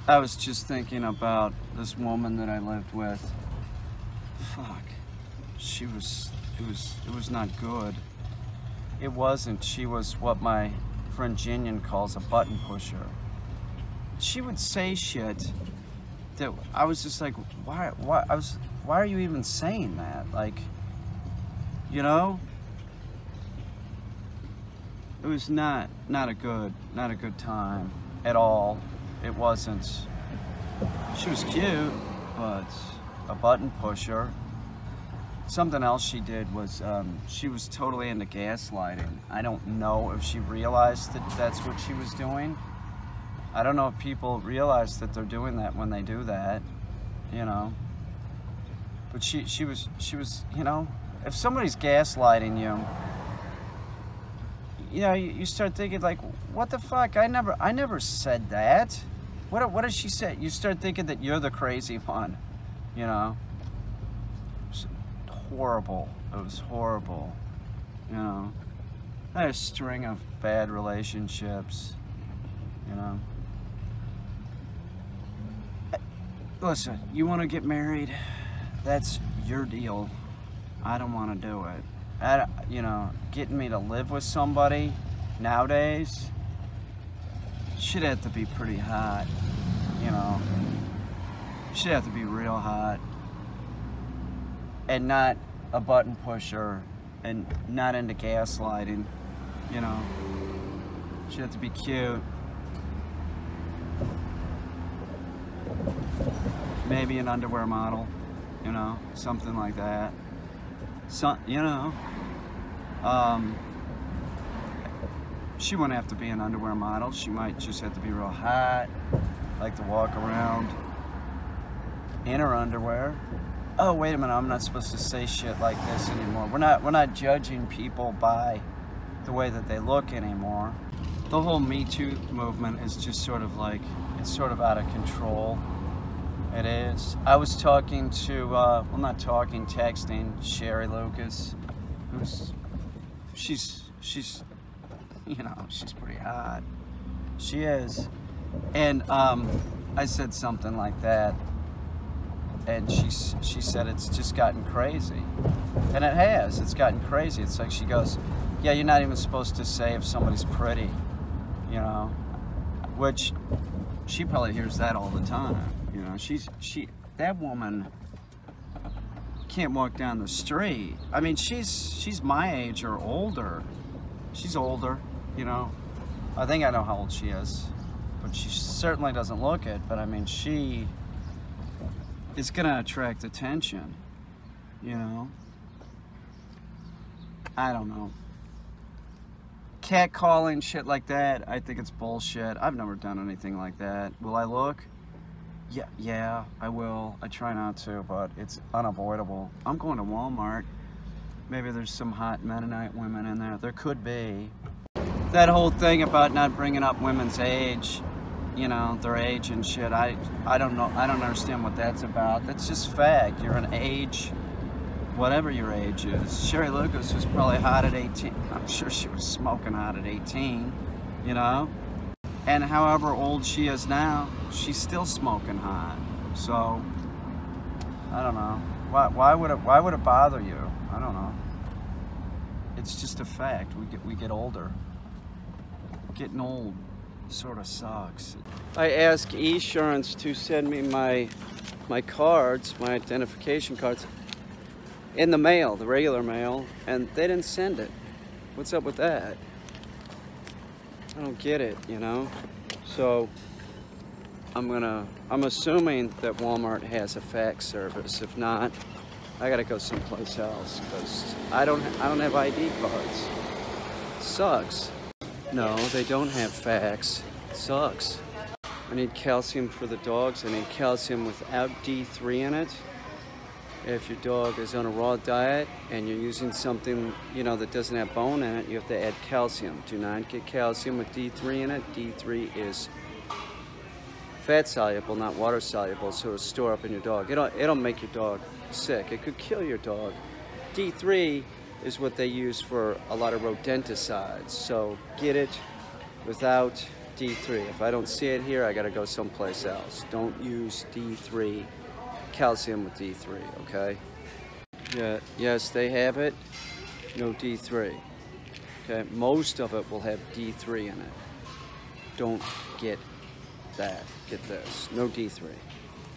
I was just thinking about this woman that I lived with. Fuck. It was not good. It wasn't. She was what my friend Jinian calls a button pusher. She would say shit that I was just like, why are you even saying that? Like, you know? It was not a good time at all. It wasn't. She was cute, but a button pusher. Something else she did was she was totally into gaslighting. I don't know if she realized that that's what she was doing. I don't know if people realize that they're doing that when they do that, you know. But she was, you know, if somebody's gaslighting you, you know, you start thinking like, what the fuck? I never said that. What did she say? You start thinking that you're the crazy one, you know. It was horrible. It was horrible, you know. I had a string of bad relationships, you know. Listen, you want to get married? That's your deal. I don't want to do it. You know, getting me to live with somebody nowadays should have to be pretty hot, you know. Should have to be real hot. And not a button pusher and not into gaslighting, you know. Should have to be cute. Maybe an underwear model, you know, something like that. You know, she wouldn't have to be an underwear model. She might just have to be real hot, like to walk around in her underwear. Oh, wait a minute, I'm not supposed to say shit like this anymore. We're not judging people by the way that they look anymore. The whole Me Too movement is just sort of like, it's sort of out of control. It is. I was talking to, well, not talking, texting Sherry Lucas, she's, you know, she's pretty hot. She is. And I said something like that, and she said it's just gotten crazy. And it has. It's gotten crazy. It's like she goes, yeah, you're not even supposed to say if somebody's pretty, you know, which she probably hears that all the time. You know, that woman can't walk down the street. I mean, she's my age or older. She's older, you know. I think I know how old she is, but she certainly doesn't look it. But I mean, she is gonna attract attention, you know. I don't know. Catcalling, shit like that, I think it's bullshit. I've never done anything like that. Will I look? Yeah, I will. I try not to, but it's unavoidable. I'm going to Walmart. Maybe there's some hot Mennonite women in there. There could be. That whole thing about not bringing up women's age, you know, their age and shit, I don't know. I don't understand what that's about. That's just fact. You're an age, whatever your age is. Sherry Lucas was probably hot at 18. I'm sure she was smoking hot at 18, you know? And however old she is now, she's still smoking hot. So, I don't know. Why would it bother you? I don't know. It's just a fact. We get older. Getting old sort of sucks. I asked Esurance to send me my cards, my identification cards, in the mail, the regular mail, and they didn't send it. What's up with that? I don't get it, you know? So I'm assuming that Walmart has a fax service. If not, I gotta go someplace else because I don't have ID cards. It sucks. No, they don't have fax. It sucks. I need calcium for the dogs. I need calcium without D3 in it. If your dog is on a raw diet and you're using something, you know, that doesn't have bone in it, you have to add calcium. Do not get calcium with D3 in it. D3 is fat soluble, not water soluble, so it'll store up in your dog. It'll make your dog sick. It could kill your dog. D3 is what they use for a lot of rodenticides. So get it without D3. If I don't see it here, I gotta go someplace else. Don't use D3, calcium with D3, okay? Yeah, yes, they have it, no D3. Okay, most of it will have D3 in it. Don't get that, get this, no D3.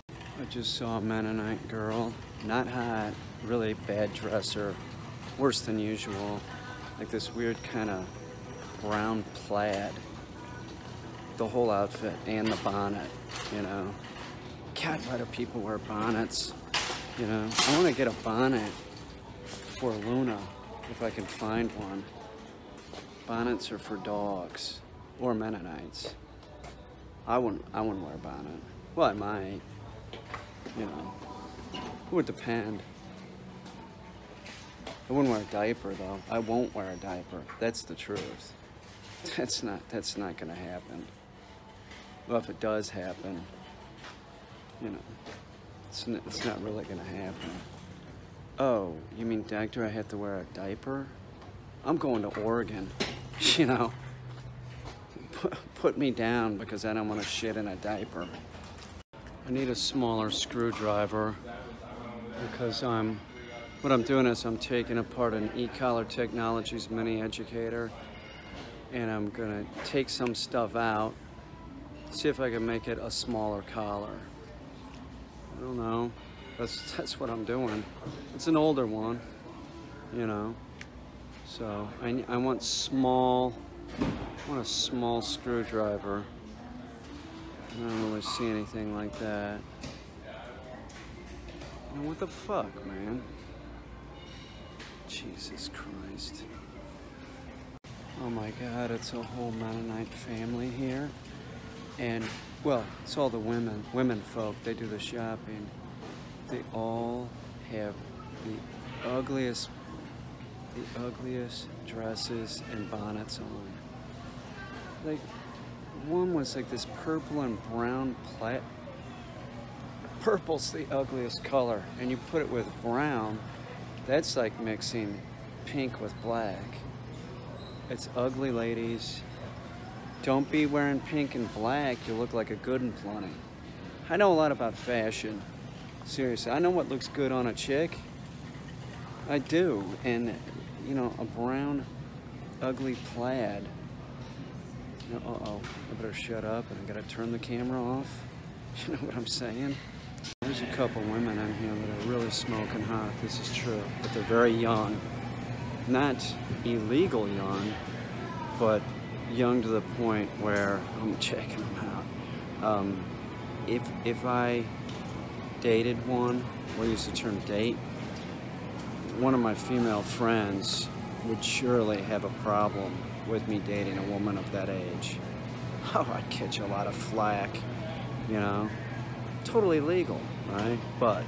I just saw a Mennonite girl, not hot, really bad dresser, worse than usual, like this weird kind of brown plaid, the whole outfit and the bonnet, you know. God, why do people wear bonnets, you know? I want to get a bonnet for Luna if I can find one. Bonnets are for dogs or Mennonites. I wouldn't wear a bonnet. Well, I might, you know. It would depend. I wouldn't wear a diaper though. I won't wear a diaper. That's the truth. That's not gonna happen. Well, if it does happen, you know, it's not really gonna happen. Oh, you mean, doctor, I have to wear a diaper? I'm going to Oregon, you know. Put me down because I don't want to shit in a diaper. I need a smaller screwdriver because what I'm doing is I'm taking apart an e-collar technologies mini educator and I'm gonna take some stuff out, see if I can make it a smaller collar. I don't know, that's what I'm doing. It's an older one, you know, so I want a small screwdriver. I don't really see anything like that. You know, what the fuck, man? Jesus Christ. Oh my God, it's a whole Mennonite family here. And, well, it's all the women folk, they do the shopping. They all have the ugliest dresses and bonnets on. Like, one was like this purple and brown plaid. Purple's the ugliest color, and you put it with brown, that's like mixing pink with black. It's ugly, ladies. Don't be wearing pink and black, you look like a good and plenty. I know a lot about fashion. Seriously, I know what looks good on a chick. I do, and you know, a brown, ugly plaid. You know, uh-oh, I better shut up and I gotta turn the camera off. You know what I'm saying? There's a couple women in here that are really smoking hot, this is true, but they're very young. Not illegal young, but young to the point where I'm checking them out. If I dated one, we'll use the term date, one of my female friends would surely have a problem with me dating a woman of that age. Oh, I'd catch a lot of flack, you know. Totally legal, right? But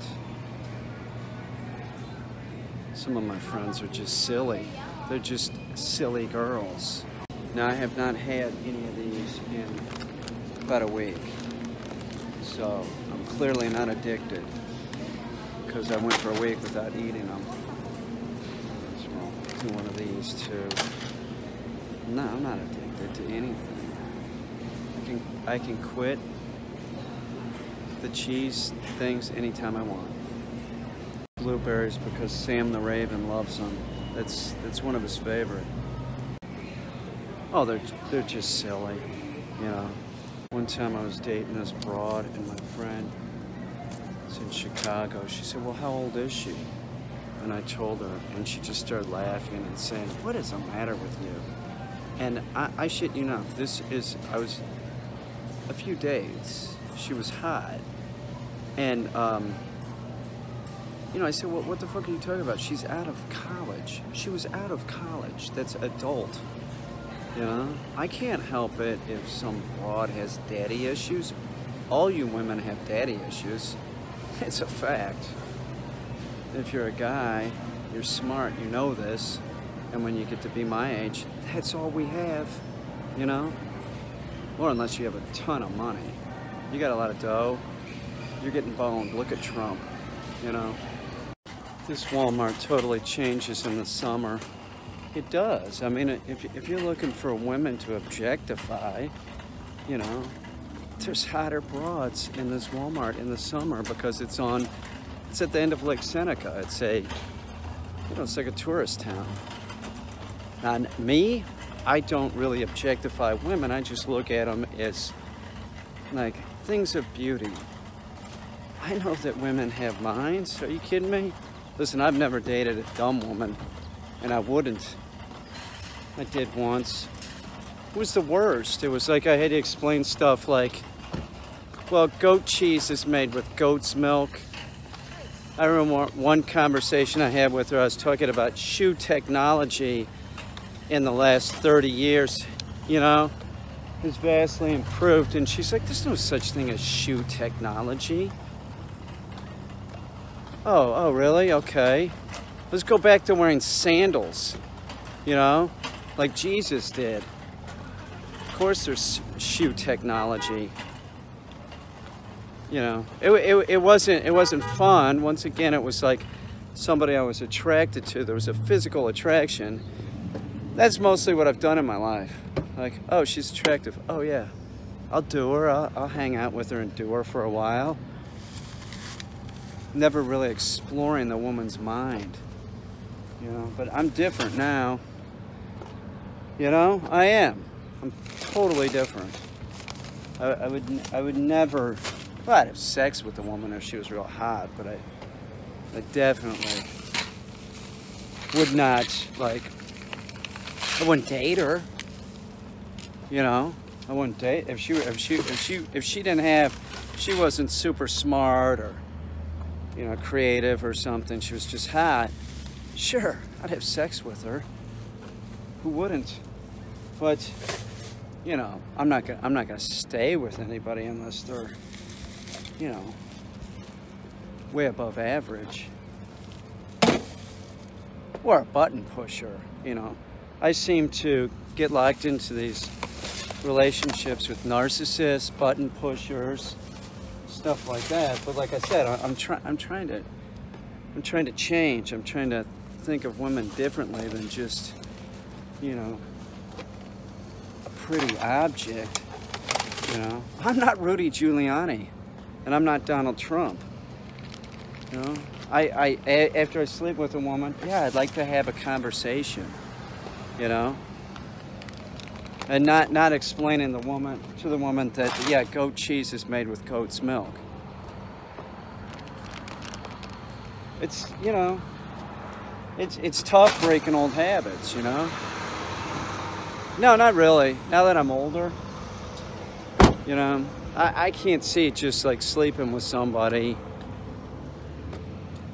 some of my friends are just silly. They're just silly girls. Now, I have not had any of these in about a week, so I'm clearly not addicted because I went for a week without eating them. So I'll do one of these too. No, I'm not addicted to anything. I can quit the cheese things anytime I want. Blueberries because Sam the Raven loves them. That's one of his favorite. Oh, they're just silly, you know. One time I was dating this broad and my friend was in Chicago. She said, well, how old is she? And I told her, and she just started laughing and saying, what is the matter with you? And I shit you not, I was a few days. She was hot. And, you know, I said, well, what the fuck are you talking about? She's out of college. She was out of college. That's adult. You know? I can't help it if some broad has daddy issues. All you women have daddy issues. It's a fact. If you're a guy, you're smart, you know this. And when you get to be my age, that's all we have, you know? Or unless you have a ton of money. You got a lot of dough, you're getting boned. Look at Trump, you know? This Walmart totally changes in the summer. It does. I mean, if you're looking for women to objectify, you know, there's hotter broads in this Walmart in the summer because it's at the end of Lake Seneca. It's it's like a tourist town. Now, me, I don't really objectify women. I just look at them as like things of beauty. I know that women have minds. Are you kidding me? Listen, I've never dated a dumb woman, and I wouldn't. I did once. It was the worst. It was like I had to explain stuff like, well, goat cheese is made with goat's milk. I remember one conversation I had with her. I was talking about shoe technology in the last 30 years, you know, has vastly improved. And she's like, there's no such thing as shoe technology. Oh, really? Okay. Let's go back to wearing sandals, you know, like Jesus did. Of course there's shoe technology. You know, it wasn't fun. Once again, it was like somebody I was attracted to. There was a physical attraction. That's mostly what I've done in my life. Like, oh, she's attractive. Oh yeah, I'll do her. I'll hang out with her and do her for a while. Never really exploring the woman's mind. You know, but I'm different now. You know, I am. I'm totally different. I would never. Well, I'd have sex with a woman if she was real hot, but I definitely would not, like, I wouldn't date her. You know, I wouldn't date if she didn't have, if she wasn't super smart or, you know, creative or something. She was just hot. Sure, I'd have sex with her. Who wouldn't? But, you know, I'm not gonna stay with anybody unless they're, you know, way above average. Or a button pusher, you know. I seem to get locked into these relationships with narcissists, button pushers, stuff like that. But like I said, I'm trying to change. I'm trying to think of women differently than just, you know, a pretty object. You know, I'm not Rudy Giuliani. And I'm not Donald Trump. You know, after I sleep with a woman, yeah, I'd like to have a conversation. You know, and not explaining to the woman that, yeah, goat cheese is made with goat's milk. It's, you know, it's tough breaking old habits. You know. No, not really. Now that I'm older, you know. I can't see it just like sleeping with somebody.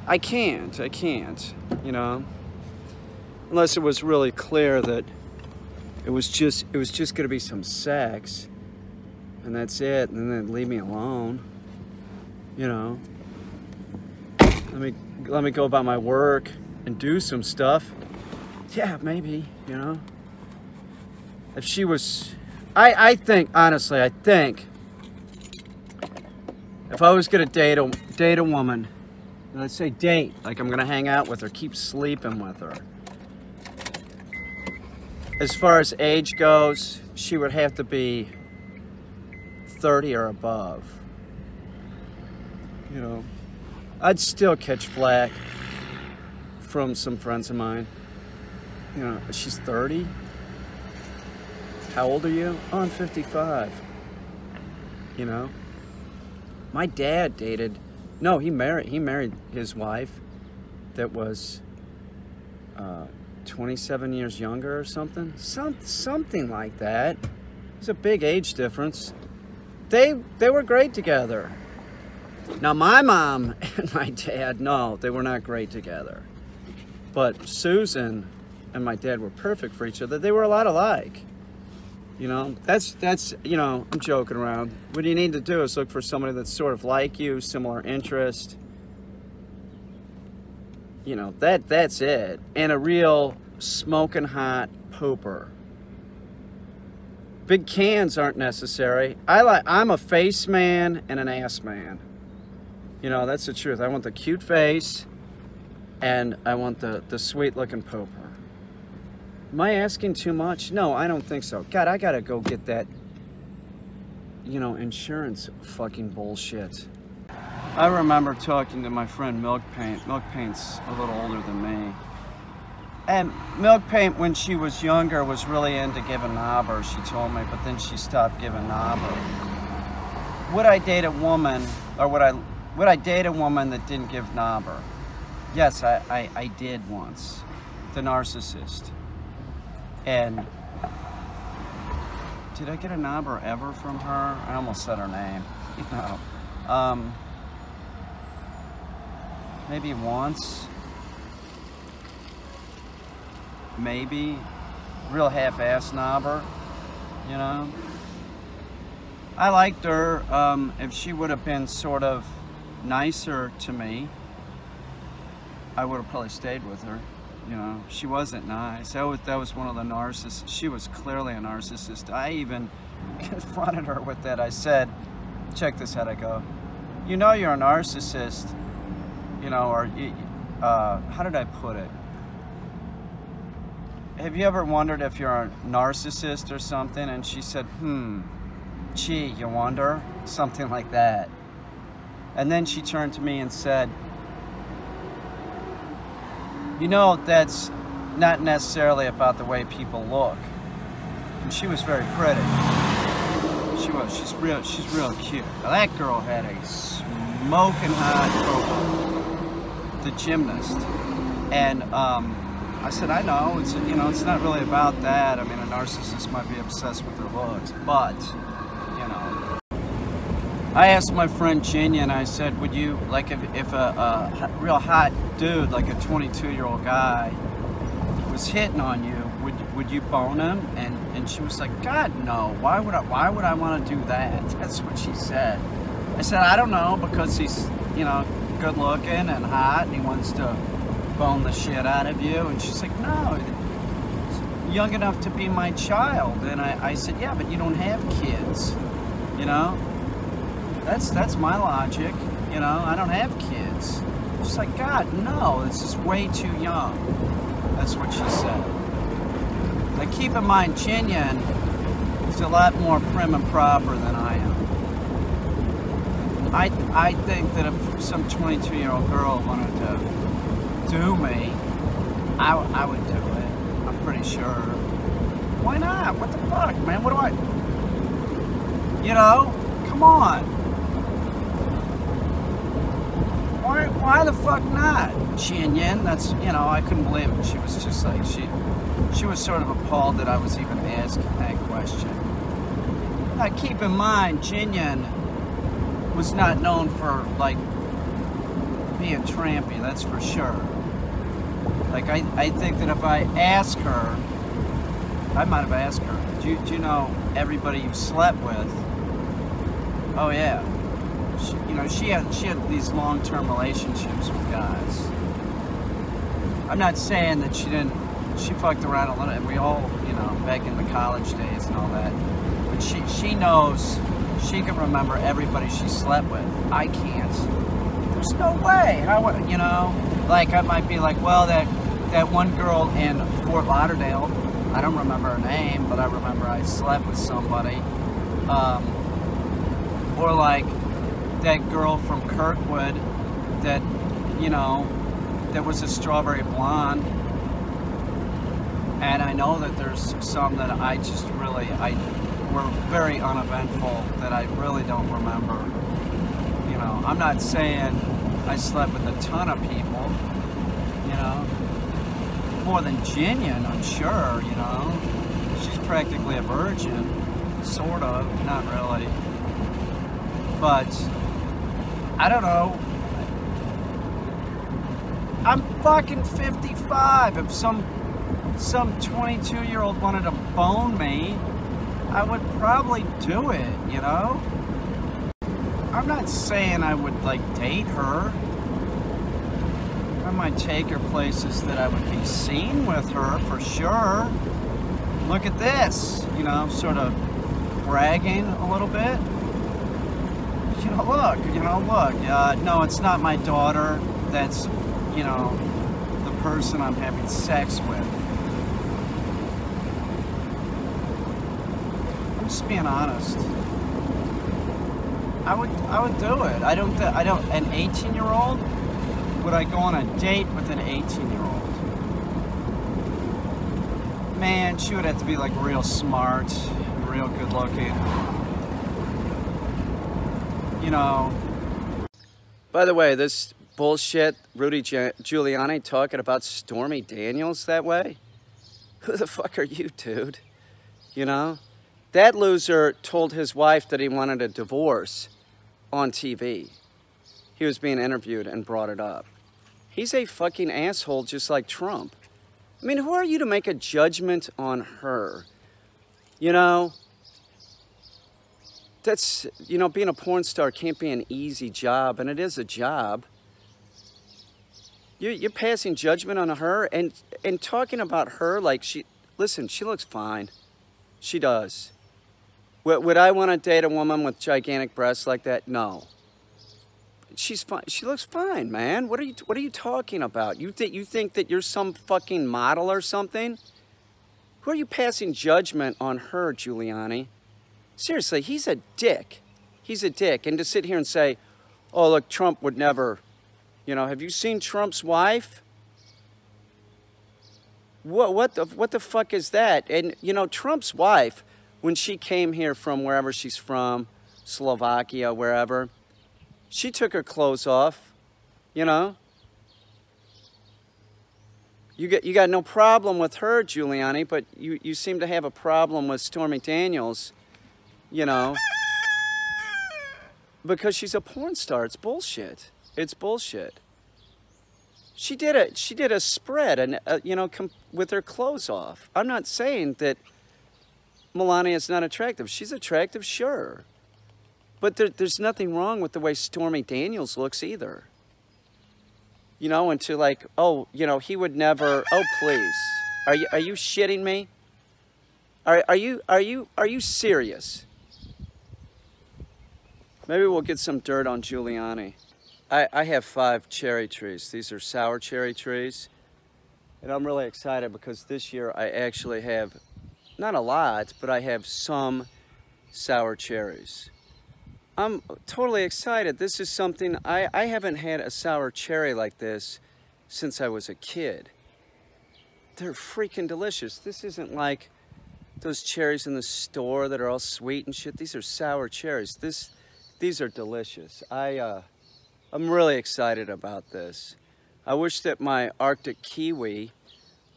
I can't, you know, unless it was really clear that it was just gonna be some sex and that's it, and then leave me alone, you know. Let me go about my work and do some stuff. Yeah, maybe, you know. If she was, I think, honestly, I think if I was gonna date a woman, let's say date, like I'm gonna hang out with her, keep sleeping with her. As far as age goes, she would have to be 30 or above. You know, I'd still catch flack from some friends of mine. You know, she's 30? How old are you? Oh, I'm 55. You know? My dad dated, no, he married his wife that was 27 years younger or something. Something like that. It's a big age difference. They were great together. Now my mom and my dad, no, they were not great together. But Susan and my dad were perfect for each other. They were a lot alike. You know, that's, you know, I'm joking around. What you need to do is look for somebody that's sort of like you, similar interest. You know, that's it. And a real smoking hot pooper. Big cans aren't necessary. I'm a face man and an ass man. You know, that's the truth. I want the cute face and I want the sweet looking pooper. Am I asking too much? No, I don't think so. God, I gotta go get that you know, insurance fucking bullshit. I remember talking to my friend Milk Paint. Milk Paint's a little older than me. And Milk Paint, when she was younger, was really into giving knobber, she told me, but then she stopped giving knobber. Would I date a woman, or would I date a woman that didn't give knobber? Yes, I did once. The narcissist. And did I get a knobber ever from her? I almost said her name. You know. Maybe once. Maybe. Real half-ass knobber, you know. I liked her. If she would have been sort of nicer to me, I would have probably stayed with her. You know, she wasn't nice. That was one of the narcissists. She was clearly a narcissist. I even confronted her with that. I said, check this out. I go, you know you're a narcissist, you know, or how did I put it? Have you ever wondered if you're a narcissist or something? And she said, gee, you wonder? Something like that. And then she turned to me and said, you know, that's not necessarily about the way people look. And she was very pretty. She's real cute. Now that girl had a smoking hot profile. The gymnast. And I said, I know, you know, it's not really about that. I mean, a narcissist might be obsessed with their looks, but, you know. I asked my friend Caine, and I said, would you, like, if a real hot dude, like a 22-year-old guy, was hitting on you, would you bone him? And she was like, God, no. Why would I want to do that? That's what she said. I said, I don't know, because he's, you know, good looking and hot, and he wants to bone the shit out of you. And she's like, no, he's young enough to be my child. And I said, yeah, but you don't have kids, you know? That's my logic, you know? I don't have kids. She's like, God, no, this is way too young. That's what she said. Now keep in mind, Caine is a lot more prim and proper than I am. I think that if some 22-year-old girl wanted to do me, I would do it. I'm pretty sure. Why not? What the fuck, man? What do I... You know? Come on. Why the fuck not? Caine, that's, you know, I couldn't believe it. She was just like, she was sort of appalled that I was even asking that question. Now keep in mind, Caine was not known for, like, being trampy, that's for sure. Like, I think that if I ask her, I might have asked her, do you know everybody you slept with? Oh yeah. You know, she had these long-term relationships with guys. I'm not saying that she fucked around a little, and we all, you know, back in the college days and all that. But she knows, she can remember everybody she slept with. I can't. There's no way. How, you know, like I might be like, well, that one girl in Fort Lauderdale, I don't remember her name, but I remember I slept with somebody. Or like that girl from Kirkwood that, you know, that was a strawberry blonde. And I know that there's some that I just really, were very uneventful that I really don't remember. You know, I'm not saying I slept with a ton of people, you know. More than Caine, I'm sure, you know. She's practically a virgin, sort of, not really. But, I don't know. I'm fucking 55. If some 22-year-old wanted to bone me, I would probably do it, you know? I'm not saying I would, like, date her. I might take her places that I would be seen with her, for sure. Look at this, you know, sort of bragging a little bit. Look. No, it's not my daughter. That's, you know, the person I'm having sex with. I'm just being honest. I would do it. I don't, an 18-year-old? Would I go on a date with an 18-year-old? Man, she would have to be like real smart, real good looking. You know. By the way, this bullshit Rudy Giuliani talking about Stormy Daniels that way? Who the fuck are you, dude? You know? That loser told his wife that he wanted a divorce on TV. He was being interviewed and brought it up. He's a fucking asshole just like Trump. I mean, who are you to make a judgment on her? You know? That's, you know, being a porn star can't be an easy job, and it is a job. You're passing judgment on her and talking about her like listen, she looks fine. She does. Would I want to date a woman with gigantic breasts like that? No. She's fine. She looks fine, man. What are you talking about? You think that you're some fucking model or something? Who are you passing judgment on her, Giuliani? Seriously, he's a dick. He's a dick. And to sit here and say, oh, look, Trump would never, you know, have you seen Trump's wife? What the fuck is that? And, you know, Trump's wife, when she came here from wherever she's from, Slovakia, wherever, she took her clothes off, you know. You got no problem with her, Giuliani, but you seem to have a problem with Stormy Daniels, you know, because she's a porn star. It's bullshit. It's bullshit. She did a spread, and you know, with her clothes off. I'm not saying that Melania's not attractive. She's attractive, sure. But there's nothing wrong with the way Stormy Daniels looks either. You know, and to like, oh, you know, he would never, oh, please. Are you shitting me? Are you serious? Maybe we'll get some dirt on Giuliani. I have 5 cherry trees. These are sour cherry trees. And I'm really excited because this year I actually have, not a lot, but I have some sour cherries. I'm totally excited. This is something, I haven't had a sour cherry like this since I was a kid. They're freaking delicious. This isn't like those cherries in the store that are all sweet and shit. These are sour cherries. These are delicious. I'm really excited about this. I wish that my Arctic kiwi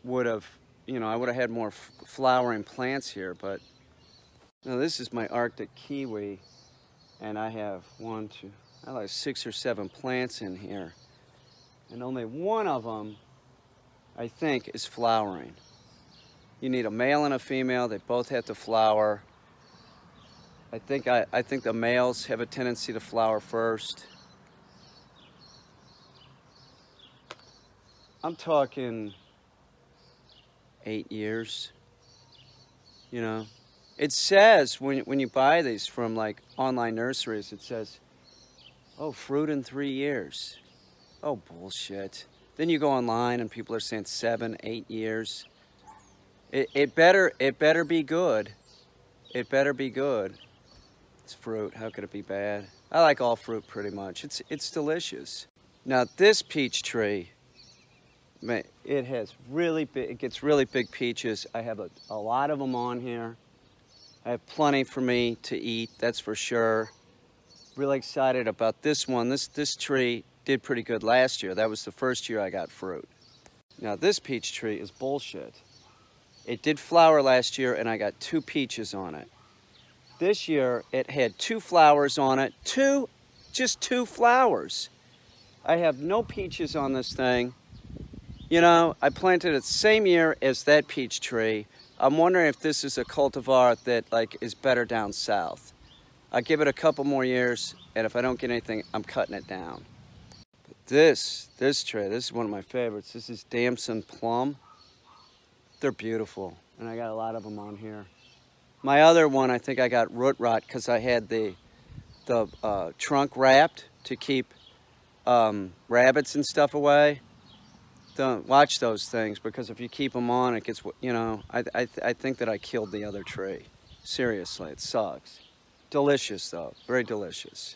would have, you know, I would have had more flowering plants here, but no, this is my Arctic kiwi, and I have I have like 6 or 7 plants in here, and only one of them, I think, is flowering. You need a male and a female. They both have to flower. I think the males have a tendency to flower first. I'm talking 8 years, you know. It says when you buy these from like online nurseries, it says, oh, fruit in 3 years. Oh, bullshit. Then you go online and people are saying 7, 8 years. It better be good. It better be good. It's fruit, how could it be bad? I like all fruit pretty much. It's delicious. Now this peach tree, man, it gets really big peaches. I have a lot of them on here. I have plenty for me to eat, that's for sure. Really excited about this one. This tree did pretty good last year. That was the first year I got fruit. Now this peach tree is bullshit. It did flower last year and I got 2 peaches on it. This year it had 2 flowers on it. Just 2 flowers. I have no peaches on this thing. You know, I planted it the same year as that peach tree. I'm wondering if this is a cultivar that like is better down south. I'll give it a couple more years, and if I don't get anything, I'm cutting it down. But this tree, this is one of my favorites. This is damson plum. They're beautiful, and I got a lot of them on here. My other one, I think I got root rot because I had the trunk wrapped to keep rabbits and stuff away. Don't watch those things, because if you keep them on, it gets, you know, I think that I killed the other tree. Seriously, it sucks. Delicious though, very delicious.